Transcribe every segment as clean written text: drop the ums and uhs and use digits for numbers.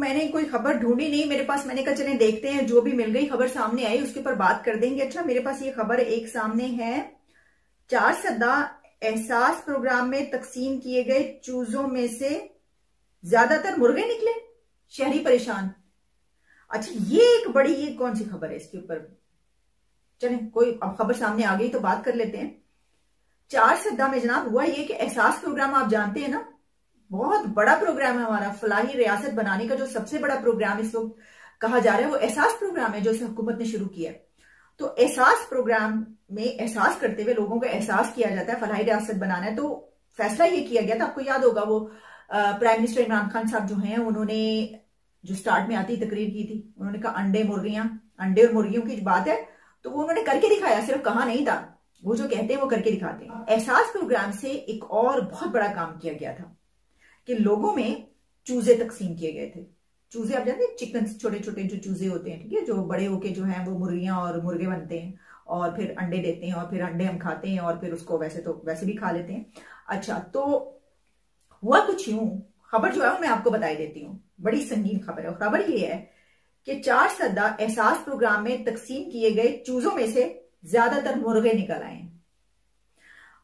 मैंने कोई खबर ढूंढी नहीं मेरे पास, मैंने कहा चलें देखते हैं, जो भी मिल गई खबर सामने आई उसके ऊपर बात कर देंगे। अच्छा, मेरे पास ये खबर एक सामने है, 4 सदा एहसास प्रोग्राम में तकसीम किए गए चूजों में से ज्यादातर मुर्गे निकले, शहरी परेशान। अच्छा, ये एक बड़ी, ये कौन सी खबर है इसके ऊपर? चलें, कोई अब खबर सामने आ गई तो बात कर लेते हैं। 4 सदा में जनाब हुआ ये कि एहसास प्रोग्राम आप जानते हैं ना, बहुत बड़ा प्रोग्राम है हमारा, फलाही रियासत बनाने का जो सबसे बड़ा प्रोग्राम इस वक्त कहा जा रहा है वो एहसास प्रोग्राम है जो इस हुकूमत ने शुरू किया है। तो एहसास प्रोग्राम में एहसास करते हुए लोगों को एहसास किया जाता है फलाही रियासत बनाना है। तो फैसला ये किया गया था, आपको याद होगा वो प्राइम मिनिस्टर इमरान खान साहब जो हैं उन्होंने जो स्टार्ट में आती तकरीर की थी, उन्होंने कहा अंडे मुर्गियां, अंडे और मुर्गियों की बात है, तो वो उन्होंने करके दिखाया, सिर्फ कहा नहीं था, वो जो कहते हैं वो करके दिखाते हैं। एहसास प्रोग्राम से एक और बहुत बड़ा काम किया गया था कि लोगों में चूजे तकसीम किए गए थे। चूजे आप जानते हैं, चिकन, छोटे छोटे जो चूजे होते हैं, ठीक है, जो बड़े होके जो हैं वो मुर्गियां और मुर्गे बनते हैं और फिर अंडे देते हैं और फिर अंडे हम खाते हैं और फिर उसको वैसे भी खा लेते हैं। अच्छा, तो हुआ कुछ यूं, खबर जो है वो मैं आपको बताई देती हूँ, बड़ी संगीन खबर है। खबर ये है कि 4 सदा एहसास प्रोग्राम में तकसीम किए गए चूजों में से ज्यादातर मुर्गे निकल आए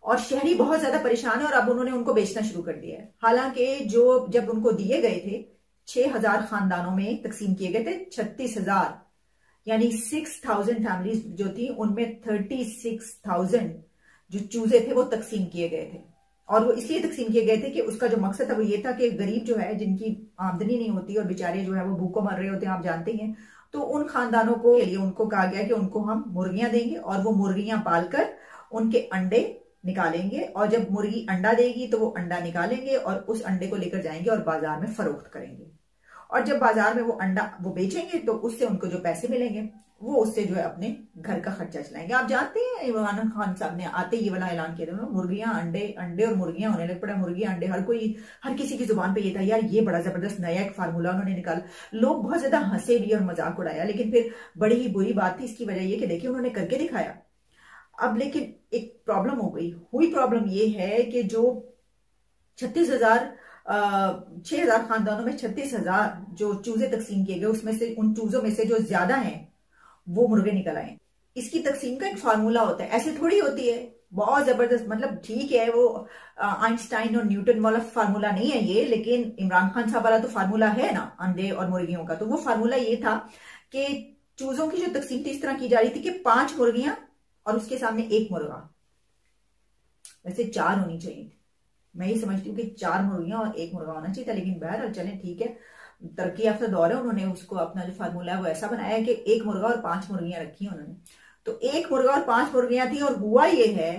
और शहरी बहुत ज्यादा परेशान है और अब उन्होंने उनको बेचना शुरू कर दिया है। हालांकि जो जब उनको दिए गए थे 6000 खानदानों में तकसीम किए गए थे, 36,000 यानी 6000 फैमिलीज जो थी उनमें 36,000 जो चूजे थे वो तकसीम किए गए थे। और वो इसलिए तकसीम किए गए थे कि उसका जो मकसद था वो ये था कि गरीब जो है, जिनकी आमदनी नहीं होती और बेचारे जो है वो भूखों मर रहे होते हैं, आप जानते हैं, तो उन खानदानों को लिए उनको कहा गया कि उनको हम मुर्गियां देंगे और वो मुर्गियां पालकर उनके अंडे निकालेंगे और जब मुर्गी अंडा देगी तो वो अंडा निकालेंगे और उस अंडे को लेकर जाएंगे और बाजार में फरोख्त करेंगे और जब बाजार में वो अंडा वो बेचेंगे तो उससे उनको जो पैसे मिलेंगे वो उससे जो है अपने घर का खर्चा चलाएंगे। आप जानते हैं इमरान खान साहब ने आते ये वाला ऐलान किया था, मुर्गियां अंडे, अंडे और मुर्गियां होने लग पड़ा, मुर्गियां अंडे, हर किसी की जुबान पे ये था, यार ये बड़ा जबरदस्त नया एक फार्मूला उन्होंने निकाला। लोग बहुत ज्यादा हंसे भी और मजाक उड़ाया, लेकिन फिर बड़ी ही बुरी बात थी। इसकी वजह ये कि देखिए उन्होंने करके दिखाया। अब लेकिन एक प्रॉब्लम हो गई, प्रॉब्लम ये है कि जो 6,000 खानदानों में 36,000 जो चूजे तकसीम किए गए उसमें से उन चूजों में से जो ज्यादा हैं वो मुर्गे निकल आए। इसकी तकसीम का एक फार्मूला होता है, ऐसे थोड़ी होती है, बहुत जबरदस्त, मतलब ठीक है वो आइंस्टाइन और न्यूटन वाला फार्मूला नहीं है ये, लेकिन इमरान खान साहब वाला तो फार्मूला है ना अंडे और मुर्गियों का। तो वो फार्मूला ये था कि चूजों की जो तकसीम थी इस तरह की जा रही थी कि 5 मुर्गियां और उसके सामने 1 मुर्गा, वैसे 4 होनी चाहिए थी। मैं ये समझती हूँ कि 4 मुर्गियां और 1 मुर्गा होना चाहिए था, लेकिन बहरहाल चलें ठीक है, तरक्की याफ्ता दौर है, उन्होंने उसको अपना जो फार्मूला है वो ऐसा बनाया है कि 1 मुर्गा और 5 मुर्गियां रखी हैं उन्होंने। तो 1 मुर्गा और 5 मुर्गियां थी और हुआ ये है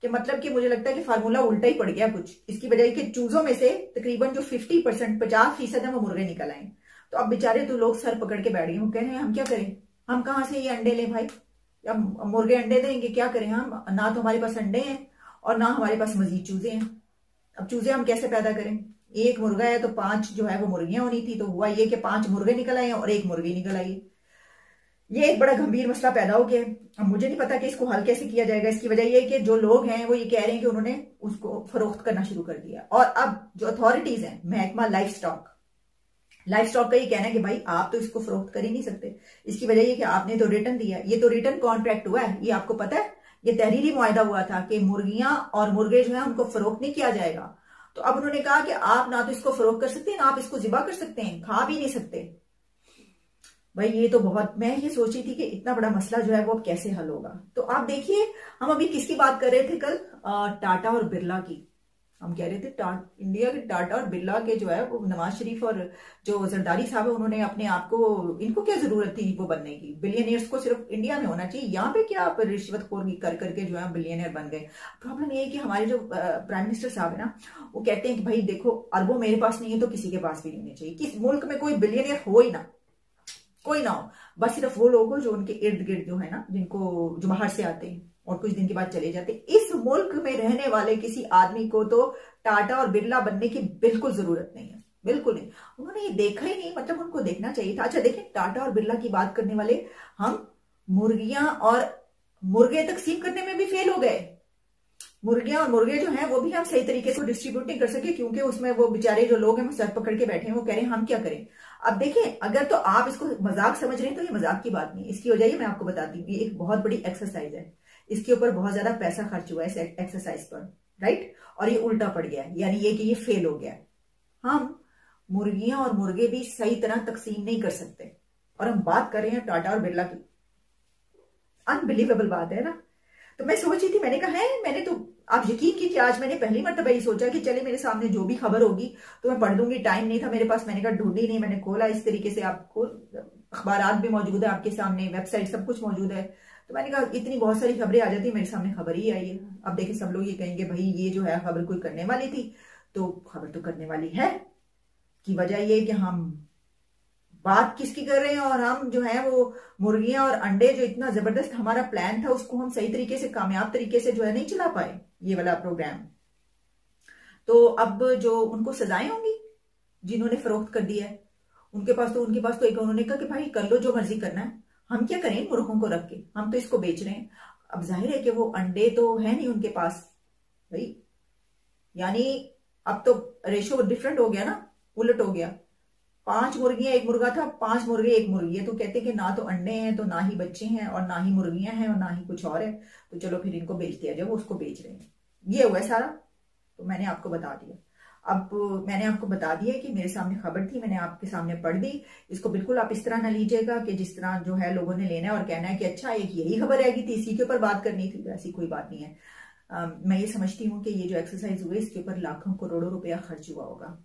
कि मतलब कि मुझे लगता है कि फार्मूला उल्टा ही पड़ गया कुछ। इसकी वजह कि चूजों में से तकरीबन जो 50% है वो मुर्गे निकल आए। तो अब बेचारे तो लोग सर पकड़ के बैठ गए, वो कह रहे हैं हम क्या करें, हम कहाँ से ये अंडे लें भाई, या मुर्गे अंडे देंगे, क्या करें हम, ना तो हमारे पास अंडे हैं और ना हमारे पास मजीद चूजे हैं। अब चूजे हम कैसे पैदा करें, 1 मुर्गा है तो 5 जो है वो मुर्गियां होनी थी, तो हुआ ये कि 5 मुर्गे निकल आए और 1 मुर्गी निकल आई। ये एक बड़ा गंभीर मसला पैदा हो गया। अब मुझे नहीं पता कि इसको हल कैसे किया जाएगा। इसकी वजह ये है कि जो लोग हैं वो ये कह रहे हैं कि उन्होंने उसको फरोख्त करना शुरू कर दिया और अब जो अथॉरिटीज हैं, महकमा लाइफ स्टॉक का ये कहना है कि भाई आप तो इसको फरोख्त कर ही नहीं सकते। इसकी वजह ये कि आपने तो रिटर्न दिया, ये तो रिटर्न कॉन्ट्रैक्ट हुआ है, ये आपको पता है, ये तहरीरी मुआहदा हुआ था कि मुर्गियां और मुर्गे जो है उनको फरोख्त नहीं किया जाएगा। तो अब उन्होंने कहा कि आप ना तो इसको फरोख्त कर सकते हैं, ना आप इसको ज़िबा कर सकते हैं, खा भी नहीं सकते। भाई ये तो बहुत, मैं ये सोची थी कि इतना बड़ा मसला जो है वो अब कैसे हल होगा। तो आप देखिए, हम अभी किसकी बात कर रहे थे कल, टाटा और बिरला की। हम कह रहे थे इंडिया के टाटा और बिरला के जो है वो नवाज शरीफ और जो जरदारी साहब है उन्होंने अपने आप को, इनको क्या जरूरत थी वो बनने की, बिलियनियर्स को सिर्फ इंडिया में होना चाहिए, यहाँ पे क्या रिश्वतखोरी कर करके जो है बिलियनियर बन गए। प्रॉब्लम ये है कि हमारे जो प्राइम मिनिस्टर साहब है ना, वो कहते हैं कि भाई देखो अरबों मेरे पास नहीं है तो किसी के पास भी नहीं होनी चाहिए, किस मुल्क में कोई बिलियनियर हो ही ना, कोई ना हो, बस सिर्फ वो लोग हो जो उनके इर्द गिर्द जो है ना, जिनको जो बाहर से आते हैं और कुछ दिन के बाद चले जाते। इस मुल्क में रहने वाले किसी आदमी को तो टाटा और बिरला बनने की बिल्कुल जरूरत नहीं है, बिल्कुल नहीं। उन्होंने ये देखा ही नहीं, मतलब उनको देखना चाहिए था। अच्छा देखिए, टाटा और बिरला की बात करने वाले हम मुर्गियां और मुर्गे तकसीम करने में भी फेल हो गए। मुर्गियां और मुर्गे जो हैं वो भी हम सही तरीके से डिस्ट्रीब्यूट नहीं कर सके, क्योंकि उसमें वो बेचारे जो लोग हैं वो सर पकड़ के बैठे हैं, वो कह रहे हैं हम क्या करें। अब देखें, अगर तो आप इसको मजाक समझ रहे हैं तो ये मजाक की बात नहीं, इसकी वजह मैं आपको बताती हूँ। ये एक बहुत बड़ी एक्सरसाइज है, इसके ऊपर बहुत ज्यादा पैसा खर्च हुआ है इस एक्सरसाइज पर, राइट। और ये उल्टा पड़ गया है, यानी ये कि ये फेल हो गया है। हम मुर्गियां और मुर्गे भी सही तरह तकसीम नहीं कर सकते, और हम बात कर रहे हैं टाटा और बिरला की। अनबिलीवेबल बात है ना। तो मैं सोच रही थी, मैंने कहा है, मैंने तो, आप यकीन कीजिए, आज मैंने पहली मरतबा ये सोचा कि चले मेरे सामने जो भी खबर होगी तो मैं पढ़ लूंगी। टाइम नहीं था मेरे पास, मैंने कहा ढूंढी नहीं, मैंने खोला इस तरीके से, आपको अखबारात भी मौजूद है आपके सामने, वेबसाइट सब कुछ मौजूद है। तो मैंने कहा इतनी बहुत सारी खबरें आ जाती, मेरे सामने खबर ही आई है। अब देखिए, सब लोग ये कहेंगे भाई ये जो है खबर कोई करने वाली थी, तो खबर तो करने वाली है। की वजह ये कि हम बात किसकी कर रहे हैं, और हम जो है वो मुर्गियां और अंडे, जो इतना जबरदस्त हमारा प्लान था, उसको हम सही तरीके से, कामयाब तरीके से जो है नहीं चला पाए, ये वाला प्रोग्राम। तो अब जो उनको सजाएं होंगी जिन्होंने फरोख्त कर दिया है, उनके पास तो एक, उन्होंने कहा कि भाई कर लो जो मर्जी करना है, हम क्या करें मुर्गों को रख के, हम तो इसको बेच रहे हैं। अब जाहिर है कि वो अंडे तो है नहीं उनके पास भाई, यानी अब तो रेशो डिफरेंट हो गया ना, उलट हो गया। 5 मुर्गियां 1 मुर्गा था, 5 मुर्गे 1 मुर्गी है। तो कहते हैं कि ना तो अंडे हैं, तो ना ही बच्चे हैं, और ना ही मुर्गियां हैं, और ना ही कुछ और है, तो चलो फिर इनको बेच दिया जाए। वो उसको बेच रहे हैं, ये हुआ है सारा। तो मैंने आपको बता दिया। अब मैंने आपको बता दिया कि मेरे सामने खबर थी, मैंने आपके सामने पढ़ दी। इसको बिल्कुल आप इस तरह ना लीजिएगा कि जिस तरह जो है लोगों ने लेना है और कहना है कि अच्छा एक यही खबर रहेगी थी, इसी के ऊपर बात करनी थी। ऐसी कोई बात नहीं है। मैं ये समझती हूँ कि ये जो एक्सरसाइज हुई, इसके ऊपर लाखों करोड़ों रुपया खर्च हुआ होगा।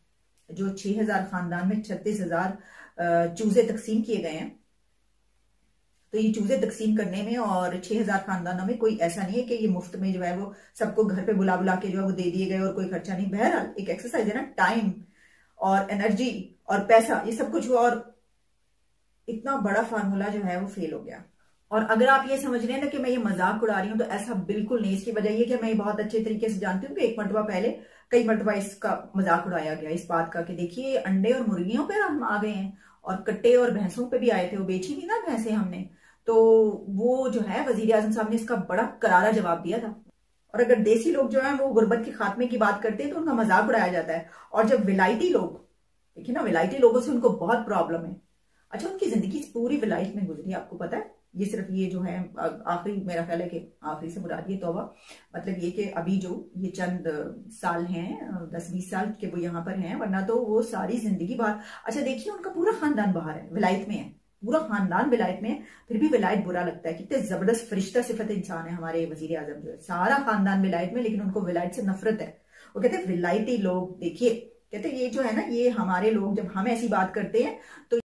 जो 6000 खानदान में 36,000 चूजे तकसीम किए गए हैं, तो ये चूजे तकसीम करने में और 6000 खानदानों में कोई ऐसा नहीं है कि ये मुफ्त में जो है वो सबको घर पे बुला बुला के जो है वो दे दिए गए और कोई खर्चा नहीं। बहरहाल एक एक्सरसाइज है ना, टाइम और एनर्जी और पैसा, ये सब कुछ हुआ, और इतना बड़ा फार्मूला जो है वो फेल हो गया। और अगर आप ये समझ रहे हैं ना कि मैं ये मजाक उड़ा रही हूं, तो ऐसा बिल्कुल नहीं। इसकी वजह ये कि मैं बहुत अच्छे तरीके से जानती हूँ कि एक मरतबा पहले कई मरतबा इसका मजाक उड़ाया गया, इस बात का कि देखिए अंडे और मुर्गियों पर हम आ गए हैं, और कट्टे और भैंसों पे भी आए थे, वो बेची थी ना भैंसें हमने। तो वो जो है वजीर आजम साहब ने इसका बड़ा करारा जवाब दिया था। और अगर देसी लोग जो है वो गुर्बत के खात्मे की बात करते हैं तो उनका मजाक उड़ाया जाता है। और जब विलायती लोग, देखिए ना, विलायती लोगों से उनको बहुत प्रॉब्लम है। अच्छा, उनकी जिंदगी पूरी विलायत में गुजरी, आपको पता है। ये सिर्फ ये जो है आखिरी, मेरा ख्याल है कि आखिरी से मुराद ये तौबा, मतलब ये कि अभी जो ये चंद साल हैं, 10-20 साल के वो यहाँ पर हैं, वरना तो वो सारी जिंदगी बाहर। अच्छा देखिए, उनका पूरा खानदान बाहर है, विलायत में है, पूरा खानदान विलायत में है। फिर भी विलायत बुरा लगता है, कितने जबरदस्त फरिश्ता सिफत इंसान है हमारे वजीर आजम जो है, सारा खानदान विलायत में, लेकिन उनको विलायत से नफरत है। वो कहते हैं विलायती लोग, देखिए कहते ये जो है ना, ये हमारे लोग, जब हम ऐसी बात करते हैं तो